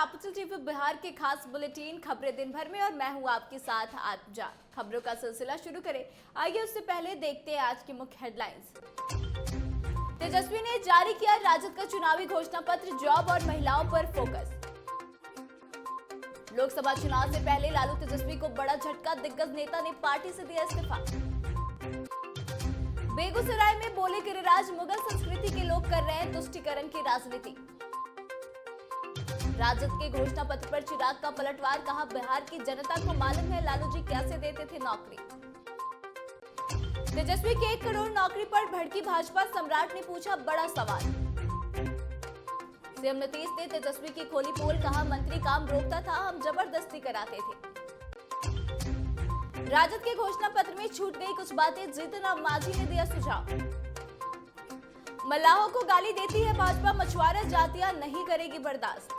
Capital TV Bihar के खास bulletin खबरें दिन भर में और मैं हूं आपके साथ आत्मजा। खबरों का सिलसिला शुरू करें। आइए उससे पहले देखते हैं आज की मुख्य हेडलाइंस। तेजस्वी ने जारी किया राजद का चुनावी घोषणा पत्र, जॉब और महिलाओं पर फोकस। लोकसभा चुनाव से पहले लालू तेजस्वी को बड़ा झटका, दिग्गज नेता ने पार्टी से दिया इस्तीफा। बेगूसराय में बोले गिरिराज, मुगल संस्कृति के लोग कर रहे हैं तुष्टीकरण की राजनीति। राजद के घोषणा पत्र पर चिराग का पलटवार, कहा बिहार की जनता को मालूम है लालू जी कैसे देते थे नौकरी। तेजस्वी के 1 करोड़ नौकरी पर भड़की भाजपा, सम्राट ने पूछा बड़ा सवाल। सीएम नीतीश ने तेजस्वी की खोली पोल, कहा मंत्री काम रोकता था, हम जबरदस्ती कराते थे। राजद के घोषणा पत्र में छूट गई कुछ बातें, जीतन राम मांझी ने दिया सुझाव। मल्लाहों को गाली देती है भाजपा, मछुआरा जातियां नहीं करेगी बर्दाश्त।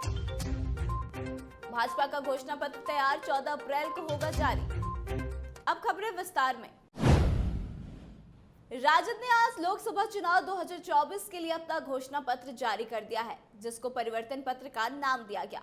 भाजपा का घोषणा पत्र तैयार, 14 अप्रैल को होगा जारी। अब खबरें विस्तार में। राजद ने आज लोकसभा चुनाव 2024 के लिए अपना घोषणा पत्र जारी कर दिया है, जिसको परिवर्तन पत्र का नाम दिया गया।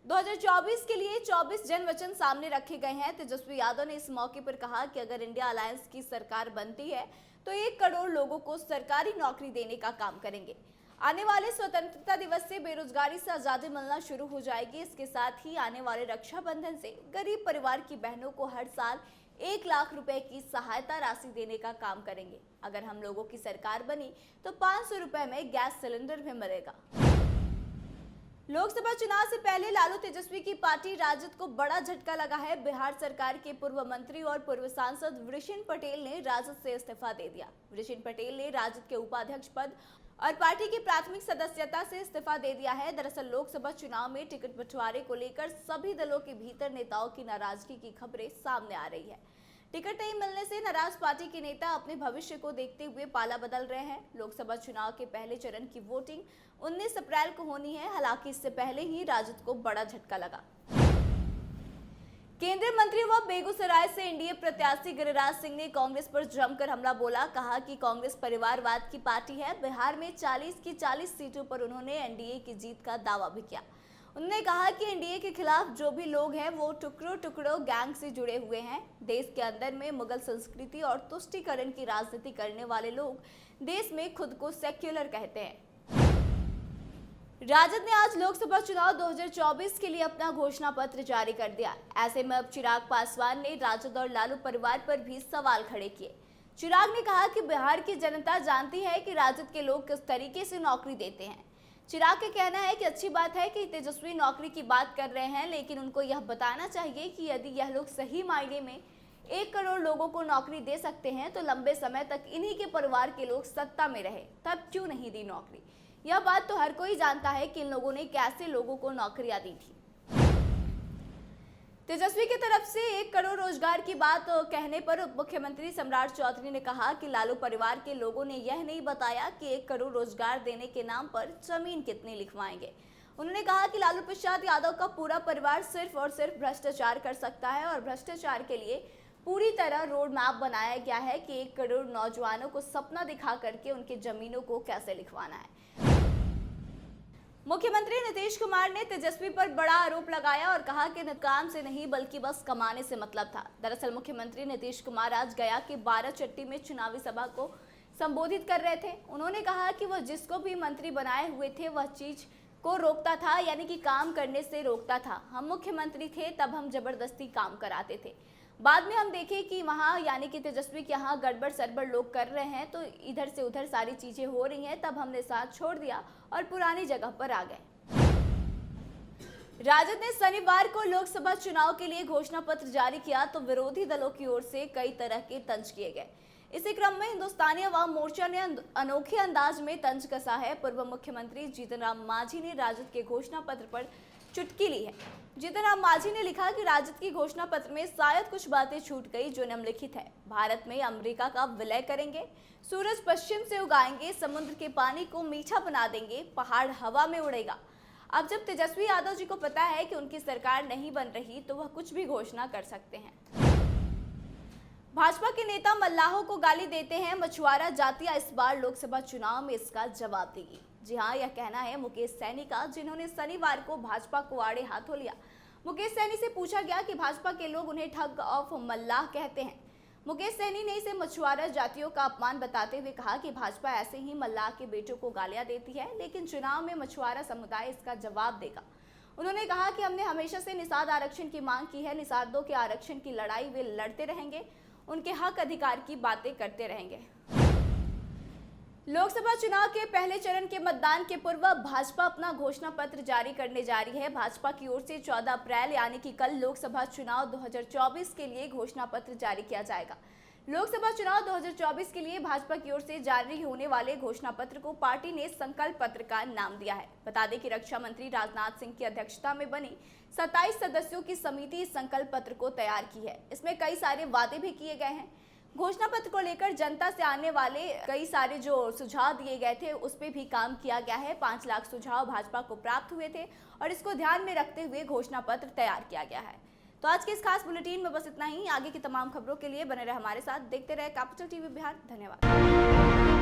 2024 के लिए 24 जन वचन सामने रखे गए हैं। तेजस्वी यादव ने इस मौके पर कहा कि अगर इंडिया अलायंस की सरकार बनती है तो 1 करोड़ लोगों को सरकारी नौकरी देने का काम करेंगे। आने वाले स्वतंत्रता दिवस से बेरोजगारी से आजादी मिलना शुरू हो जाएगी। इसके साथ ही आने वाले रक्षाबंधन से गरीब परिवार की बहनों को हर साल 1 लाख रुपए की सहायता राशि देने का काम करेंगे। अगर हम लोगों की सरकार बनी तो 500 रुपए में गैस सिलेंडर भी मिलेगा। लोकसभा चुनाव से पहले लालू तेजस्वी की पार्टी राजद को बड़ा झटका लगा है। बिहार सरकार के पूर्व मंत्री और पूर्व सांसद वृषिण पटेल ने राजद से इस्तीफा दे दिया। वृषिण पटेल ने राजद के उपाध्यक्ष पद और पार्टी की प्राथमिक सदस्यता से इस्तीफा दे दिया है। दरअसल लोकसभा चुनाव में टिकट बंटवारे को लेकर सभी दलों के भीतर नेताओं की नाराजगी की खबरें सामने आ रही है। टिकट नहीं मिलने से नाराज पार्टी के नेता अपने भविष्य को देखते हुए पाला बदल रहे हैं। लोकसभा चुनाव के पहले चरण की वोटिंग 19 अप्रैल को होनी है। हालांकि इससे पहले ही राजद को बड़ा झटका लगा। केंद्रीय मंत्री व बेगूसराय से एनडीए प्रत्याशी गिरिराज सिंह ने कांग्रेस पर जमकर हमला बोला। कहा कि कांग्रेस परिवारवाद की पार्टी है। बिहार में 40 की 40 सीटों पर उन्होंने एनडीए की जीत का दावा भी किया। उन्होंने कहा कि एनडीए के खिलाफ जो भी लोग हैं वो टुकड़ों टुकड़ों गैंग से जुड़े हुए हैं। देश के अंदर में मुगल संस्कृति और तुष्टीकरण की राजनीति करने वाले लोग देश में खुद को सेक्युलर कहते हैं। राजद ने आज लोकसभा चुनाव 2024 के लिए अपना घोषणा पत्र जारी कर दिया। ऐसे में अब चिराग पासवान ने राजद और लालू परिवार पर भी सवाल खड़े किए। चिराग ने कहा कि बिहार की जनता जानती है कि राजद के लोग किस तरीके से नौकरी देते हैं। चिराग का कहना है कि अच्छी बात है कि तेजस्वी नौकरी की बात कर रहे हैं, लेकिन उनको यह बताना चाहिए कि यदि यह लोग सही मायने में 1 करोड़ लोगों को नौकरी दे सकते हैं तो लंबे समय तक इन्हीं के परिवार के लोग सत्ता में रहे, तब क्यों नहीं दी नौकरी। यह बात तो हर कोई जानता है कि इन लोगों ने कैसे लोगों को नौकरियां दी थी। तेजस्वी की तरफ से 1 करोड़ रोजगार की बात कहने पर उप मुख्यमंत्री सम्राट चौधरी ने कहा कि लालू परिवार के लोगों ने यह नहीं बताया कि 1 करोड़ रोजगार देने के नाम पर जमीन कितनी लिखवाएंगे। उन्होंने कहा कि लालू प्रसाद यादव का पूरा परिवार सिर्फ और सिर्फ भ्रष्टाचार कर सकता है और भ्रष्टाचार के लिए पूरी तरह रोड मैप बनाया गया है कि 1 करोड़ नौजवानों को सपना दिखा करके उनकी जमीनों को कैसे लिखवाना है। मुख्यमंत्री नीतीश कुमार ने तेजस्वी पर बड़ा आरोप लगाया और कहा कि काम से नहीं बल्कि बस कमाने से मतलब था। दरअसल मुख्यमंत्री नीतीश कुमार आज गया के 12 चट्टी में चुनावी सभा को संबोधित कर रहे थे। उन्होंने कहा कि वह जिसको भी मंत्री बनाए हुए थे वह चीज को रोकता था, यानी कि काम करने से रोकता था। हम मुख्यमंत्री थे तब हम जबरदस्ती काम कराते थे। बाद में हम देखे कि वहाँ यानी कि तेजस्वी के यहाँ गड़बड़ सड़बड़ लोग कर रहे हैं तो इधर से उधर सारी चीजें हो रही हैं, तब हमने साथ छोड़ दिया और पुरानी जगह पर आ गए। राजद ने शनिवार को लोकसभा चुनाव के लिए घोषणा पत्र जारी किया तो विरोधी दलों की ओर से कई तरह के तंज किए गए। इसी क्रम में हिंदुस्तानी अवाम मोर्चा ने अनोखे अंदाज में तंज कसा है। पूर्व मुख्यमंत्री जीतन राम मांझी ने राजद के घोषणा पत्र पर चुटकी ली है। जीतन राम मांझी ने लिखा कि राजद की घोषणा पत्र में शायद कुछ बातें छूट गई जो निम्नलिखित है। भारत में अमेरिका का विलय करेंगे, सूरज पश्चिम से उगाएंगे, समुद्र के पानी को मीठा बना देंगे, पहाड़ हवा में उड़ेगा। अब जब तेजस्वी यादव जी को पता है कि उनकी सरकार नहीं बन रही तो वह कुछ भी घोषणा कर सकते हैं। भाजपा के नेता मल्लाहों को गाली देते हैं, मछुआरा जातियां इस बार लोकसभा चुनाव में इसका जवाब देगी। जी हां, यह कहना है मुकेश सैनी का, जिन्होंने शनिवार को भाजपा को आड़े हाथों लिया। मुकेश सैनी से पूछा गया कि भाजपा के लोग उन्हें ठग ऑफ मल्लाह कहते हैं। मुकेश सैनी ने इसे मछुआरा जातियों का अपमान बताते हुए कहा कि भाजपा ऐसे ही मल्लाह के बेटों को गालियां देती है, लेकिन चुनाव में मछुआरा समुदाय इसका जवाब देगा। उन्होंने कहा कि हमने हमेशा से निषाद आरक्षण की मांग की है, निषादों के आरक्षण की लड़ाई वे लड़ते रहेंगे, उनके हक अधिकार की बातें करते रहेंगे। लोकसभा चुनाव के पहले चरण के मतदान के पूर्व भाजपा अपना घोषणा पत्र जारी करने जा रही है। भाजपा की ओर से 14 अप्रैल यानी कि कल लोकसभा चुनाव 2024 के लिए घोषणा पत्र जारी किया जाएगा। लोकसभा चुनाव 2024 के लिए भाजपा की ओर से जारी होने वाले घोषणा पत्र को पार्टी ने संकल्प पत्र का नाम दिया है। बता दें कि रक्षा मंत्री राजनाथ सिंह की अध्यक्षता में बनी 27 सदस्यों की समिति इस संकल्प पत्र को तैयार की है। इसमें कई सारे वादे भी किए गए हैं। घोषणा पत्र को लेकर जनता से आने वाले कई सारे जो सुझाव दिए गए थे उस पर भी काम किया गया है। 5 लाख सुझाव भाजपा को प्राप्त हुए थे और इसको ध्यान में रखते हुए घोषणा पत्र तैयार किया गया है। तो आज के इस खास बुलेटिन में बस इतना ही। आगे की तमाम खबरों के लिए बने रहे हमारे साथ, देखते रहे कैपिटल टीवी बिहार। धन्यवाद।